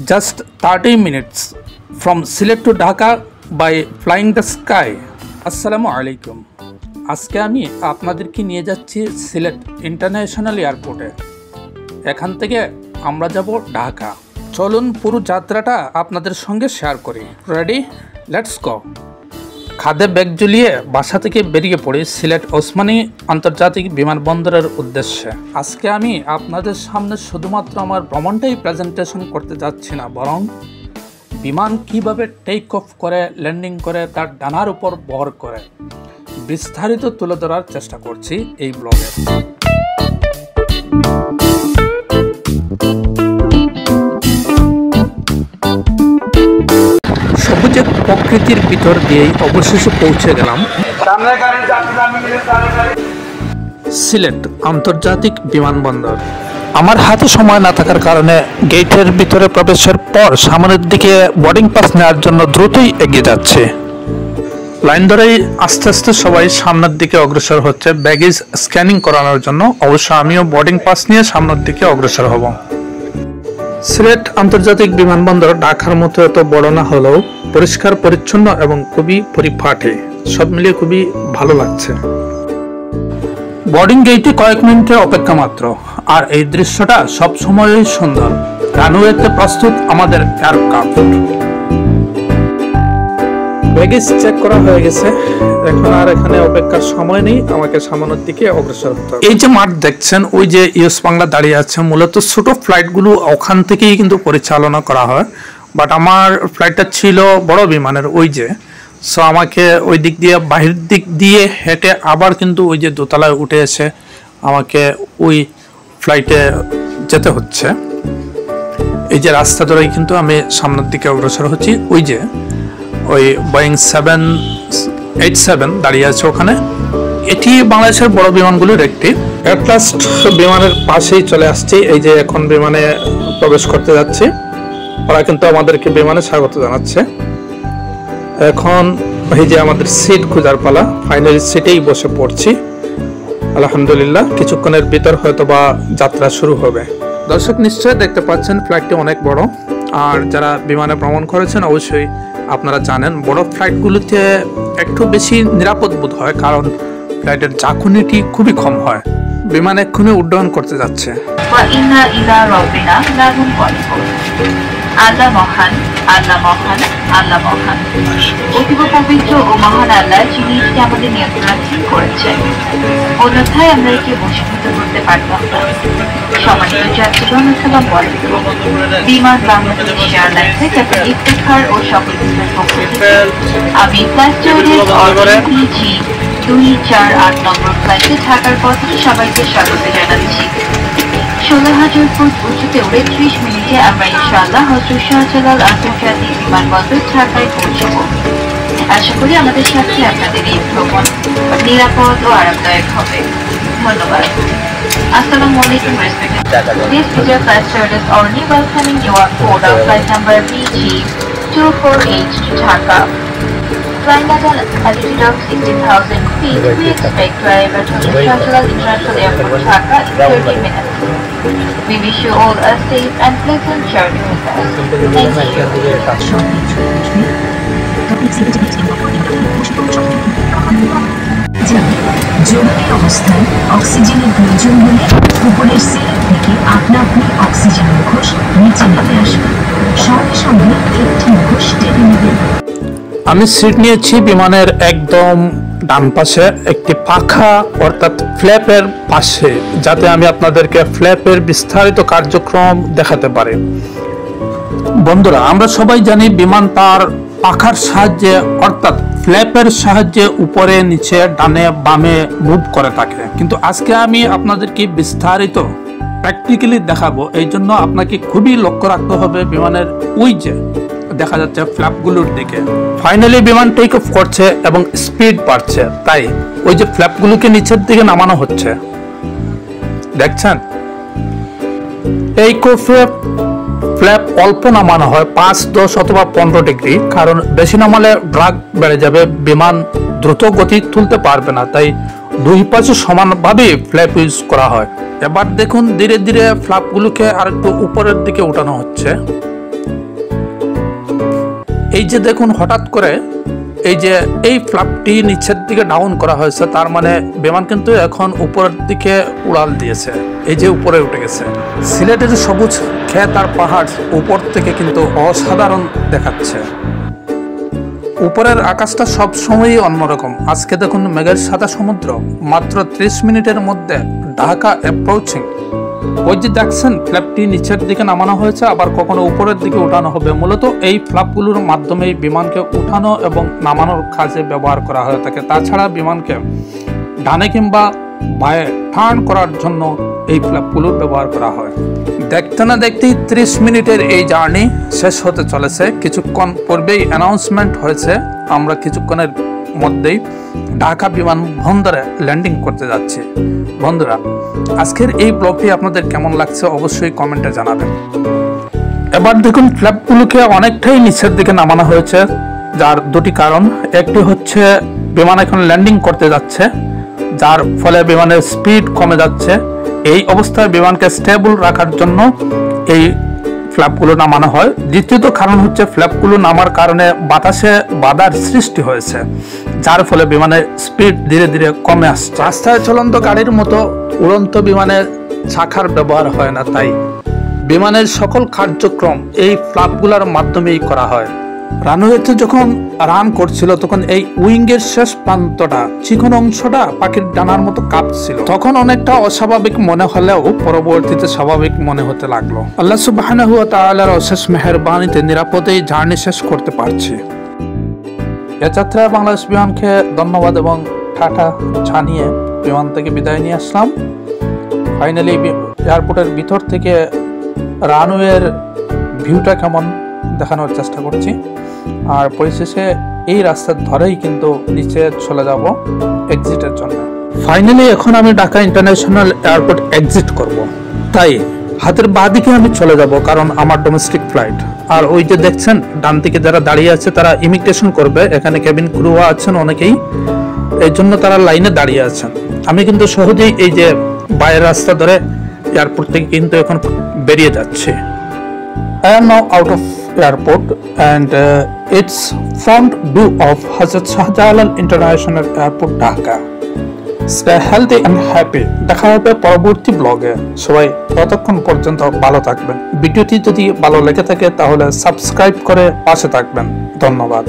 Just 30 minutes from Sylhet to Dhaka by flying the sky. আসসালামু আলাইকুম। আজকে আমি আপনাদেরকে নিয়ে যাচ্ছি সিলেট ইন্টারন্যাশনাল এয়ারপোর্টে। এখান থেকে আমরা যাব ঢাকা। চলুন পুরো যাত্রাটা আপনাদের সঙ্গে শেয়ার করি। রেডি? Let's go. খাদে ব্যাগ ঝুলিয়ে বাসা থেকে বেরিয়ে পড়ি সিলেট ওসমানী আন্তর্জাতিক বিমানবন্দরের উদ্দেশ্যে। আজকে আমি আপনাদের সামনে শুধুমাত্র আমার ভ্রমণটাই প্রেজেন্টেশন করতে যাচ্ছি না, বরং বিমান কিভাবে টেক অফ করে, ল্যান্ডিং করে, তার ডানার উপর ভর করে বিস্তারিত তুলে ধরার চেষ্টা করছি এই ব্লগে। সবুজের প্রকৃতির ভিতর দিয়েই অবশেষে পৌঁছে গেলাম সিলেট আন্তর্জাতিক বিমানবন্দর। আমার হাতে সময় না থাকার কারণে গেটের ভিতরে প্রবেশের পর সামনের দিকে বোর্ডিং পাস নেওয়ার জন্য দ্রুতই এগিয়ে যাচ্ছে। লাইন ধরেই আস্তে আস্তে সবাই সামনের দিকে অগ্রসর হচ্ছে ব্যাগেজ স্ক্যানিং করানোর জন্য। অবশ্য আমিও বোর্ডিং পাস নিয়ে সামনের দিকে অগ্রসর হব। সিলেট আন্তর্জাতিক বিমানবন্দর ঢাকার মতো এত বড় না হলেও পরিষ্কার পরিচ্ছন্ন এবং খুবই পরিপাটি, সব মিলিয়ে খুবই ভালো লাগছে। বোর্ডিং গেটে কয়েক মিনিটের অপেক্ষা মাত্র, আর এই দৃশ্যটা সব সময়ই সুন্দর। রানওয়েতে প্রস্তুত আমাদের এয়ারক্রাফট। ব্যাগেজ চেক করা হয়ে গেছে, এখন আর এখানে অপেক্ষার সময় নেই, আমাকে সামনের দিকে অগ্রসর হতে হবে। এই যে মাঠ দেখছেন, ওই যে ইউএস বাংলা দাঁড়িয়ে আছে, মূলত ছোট ফ্লাইটগুলো ওখান থেকেই কিন্তু পরিচালনা করা হয়। বাট আমার ফ্লাইটটা ছিল বড় বিমানের, ওই যে সো আমাকে ওই দিক দিয়ে বাহির দিক দিয়ে হেঁটে আবার কিন্তু ওই যে দোতলায় উঠে এসে আমাকে ওই ফ্লাইটে যেতে হচ্ছে। এই যে রাস্তা ধরেই কিন্তু আমি সামনের দিকে অগ্রসর হচ্ছি। ওই যে ওই বোয়িং 787 দাঁড়িয়ে আছে ওখানে। এটি বাংলাদেশের বড় বিমানগুলির একটি। এট লাস্ট বিমানের পাশেই চলে আসছি। এই যে এখন বিমানে প্রবেশ করতে যাচ্ছি। ওরা কিন্তু আমাদেরকে বিমানে স্বাগত জানাচ্ছে। এখন এই যে আমাদের সিট খোঁজার পালা, ফাইনালি সিটেই বসে পড়ছি। আলহামদুলিল্লাহ, কিছুক্ষণের ভিতর হয়তো বা যাত্রা শুরু হবে। দর্শক নিশ্চয়ই দেখতে পাচ্ছেন ফ্লাইটটি অনেক বড়, আর যারা বিমানে ভ্রমণ করেছেন অবশ্যই আপনারা জানেন বড় ফ্লাইটগুলোতে একটু বেশি নিরাপদ বোধ হয়, কারণ ফ্লাইটের ঝাঁকুনিটি খুবই কম হয়। বিমান এক্ষুনি উড্ডয়ন করতে যাচ্ছে। আল্লাহ মহান, আল্লাহ মহান, আল্লাহ মহান। অতীব পবিত্র ও মহান আল্লাহ, যিনি এটিকে আমাদের নিয়ন্ত্রণাধীন করেছেন, অন্যথায় আমরা একে বশীভূত করতে পারতাম না। সম্মানিত যাত্রীগণ, আসসালামু আলাইকুম। বিমান বাংলাদেশ এয়ারলাইন্সে ক্যাপ্টেন ইফতেখার ও সকল ক্রুর পক্ষ থেকে আমি ফ্লাইট স্টুয়ার্ডেস PG 248 নম্বর ফ্লাইটে ঢাকার পথে সবাইকে স্বাগত জানাচ্ছি। 16,000 ফুট উঁচুতে উড়ে 30 মিনিটে আমরা ইনশাআল্লাহ হযরত শাহজালাল আন্তর্জাতিক বিমানবন্দর ঢাকায় পৌঁছব। আশা করি আমাদের সাথে আপনাদের এই ভ্রমণ নিরাপদ ও আরামদায়ক হবে। ধন্যবাদ। Assalamu alaikum respected. This is your flight stewardess Orni welcoming you on board our flight number PG 248 to Dhaka. Flying at an altitude of 16,000 feet, we expect to arrive at Shahjalal International Airport, Dhaka in 30 minutes. We wish you all a safe and pleasant journey with us. Thank you. জরুরি অবস্থায় অক্সিজেনের প্রয়োজন হলে উপরের ceiling থেকে আপনা আপনি oxygen মুখোশ নিচে নেমে আসবে। সঙ্গে সঙ্গে একটি মুখোশ টেনে নেবেন। আমি সিট নিয়েছি বিমানের একদম ডান পাশে, একটি পাখা অর্থাৎ ফ্ল্যাপের পাশে, যাতে আমি আপনাদেরকে ফ্ল্যাপের বিস্তারিত কার্যক্রম দেখাতে পারি। বন্ধুরা, আমরা সবাই জানি বিমান তার পাখার সাহায্যে অর্থাৎ ফ্ল্যাপের সাহায্যে উপরে নিচে ডানে বামে মুভ করে থাকে, কিন্তু আজকে আমি আপনাদেরকে বিস্তারিত প্র্যাকটিক্যালি দেখাবো। এই জন্য আপনাকে খুবই লক্ষ্য রাখতে হবে বিমানের ওই যে দেখা যাচ্ছে ফ্ল্যাপগুলোর দিকে। ফাইনালি বিমান টেক অফ করছে এবং স্পিড বাড়ছে, তাই ওই যে ফ্ল্যাপগুলোকে নিচের দিকে নামানো হচ্ছে, দেখছেন? এই ফ্ল্যাপ অল্প নামানো হয়, 5, 10 অথবা 15 ডিগ্রি, কারণ বেশি নামালে ড্রাগ বেড়ে যাবে, বিমান দ্রুত গতি তুলতে পারবে না, তাই দুই পাশে সমানভাবে ফ্ল্যাপ ইউজ করা হয়। এবার দেখুন ধীরে ধীরে ফ্ল্যাপগুলোকে আরেকটু উপরের দিকে উঠানো হচ্ছে। এই যে দেখুন হঠাৎ করে এই যে এই ফ্ল্যাপটি নিচের দিকে ডাউন করা হয়েছে, তার মানে বিমান কিন্তু এখন উপরের দিকে উড়াল দিয়েছে। এই যে উপরে উঠে গেছে। সিলেটের সবুজ ক্ষেত আর পাহাড় উপর থেকে কিন্তু অসাধারণ দেখাচ্ছে। উপরের আকাশটা সব সময়ই অন্যরকম। আজকে দেখুন মেঘের সাদা সমুদ্র, মাত্র 30 মিনিটের মধ্যে ঢাকা অ্যাপ্রোচিং। ওই যে দেখছেন ফ্ল্যাপটি নিচের দিকে নামানো হয়েছে, আবার কখনো উপরের দিকে উঠানো হবে। মূলত এই ফ্ল্যাপগুলোর মাধ্যমে বিমানকে উঠানো এবং নামানোর কাজে ব্যবহার করা হয়ে থাকে। তাছাড়া বিমানকে ডানে কিংবা বাঁয়ে টার্ন করার জন্য এই ফ্ল্যাপগুলো ব্যবহার করা হয়। দেখতে না দেখতেই 30 মিনিটের এই জার্নি শেষ হতে চলেছে। কিছুক্ষণ পূর্বেই অ্যানাউন্সমেন্ট হয়েছে আমরা কিছুক্ষণের মধ্যেই ঢাকা বিমানবন্দরে ল্যান্ডিং করতে যাচ্ছি। বন্ধুরা, আজকের এই ব্লগটি আপনাদের কেমন লাগছে অবশ্যই কমেন্টে জানাবেন। এবার দেখুন ফ্ল্যাপগুলোকে অনেকটাই নিচের দিকে নামানো হয়েছে, যার দুটি কারণ। একটি হচ্ছে বিমান এখন ল্যান্ডিং করতে যাচ্ছে, যার ফলে বিমানের স্পিড কমে যাচ্ছে। এই অবস্থায় বিমানকে স্টেবল রাখার জন্য এই ফ্ল্যাপগুলো নামানো হয়। দ্বিতীয়ত কারণ হচ্ছে ফ্ল্যাপগুলো নামার কারণে বাতাসে বাধার সৃষ্টি হয়েছে, যার ফলে বিমানের স্পিড ধীরে ধীরে কমে আসছে। রাস্তায় চলন্ত গাড়ির মতো উড়ন্ত বিমানের চাকার ব্যবহার হয় না, তাই বিমানের সকল কার্যক্রম এই ফ্ল্যাপগুলোর মাধ্যমেই করা হয়। রানওয়েতে যখন রান করছিল তখন এই উইংয়ের শেষ প্রান্তটা, চিকন অংশটা পাখির ডানার মতো কাঁপছিল। তখন অনেকটা অস্বাভাবিক মনে হলেও পরবর্তীতে স্বাভাবিক মনে হতে লাগলো। আল্লাহ সুবহানাহু ওয়া তাআলার অশেষ মেহেরবানিতে নিরাপদেই জার্নি শেষ করতে পারছি। এ যাত্রায় বাংলাদেশ বিমানকে ধন্যবাদ এবং টাটা জানিয়ে বিমান থেকে বিদায় নিয়ে আসলাম। ফাইনালি এয়ারপোর্টের ভিতর থেকে রানওয়ের ভিউটা কেমন দেখানোর চেষ্টা করছি। আর পরিশেষে এই রাস্তার ধরেই কিন্তু নিচে চলে যাব এক্সিটের জন্য। ফাইনালি এখন আমি ঢাকা ইন্টারন্যাশনাল এয়ারপোর্ট এক্সিট করব, তাই হাতের বাঁ দিকে আমি চলে যাব, কারণ আমার ডোমেস্টিক ফ্লাইট। আর ওই যে দেখছেন ডান দিকে যারা দাঁড়িয়ে আছে তারা ইমিগ্রেশন করবে। এখানে কেবিন ক্রু আছেন অনেকেই, এই জন্য তারা লাইনে দাঁড়িয়ে আছেন। আমি কিন্তু সহজেই এই যে বাইরের রাস্তা ধরে এয়ারপোর্ট থেকে কিন্তু এখন বেরিয়ে যাচ্ছি। I am now out of airport and it's front view of Hazrat Shah Jalalal International Airport, Dhaka. Stay healthy and happy. দেখা হবে পরবর্তী ব্লগে। সবাই ততক্ষণ পর্যন্ত ভালো থাকবেন। ভিডিওটি যদি ভালো লেগে থাকে তাহলে সাবস্ক্রাইব করে পাশে থাকবেন। ধন্যবাদ।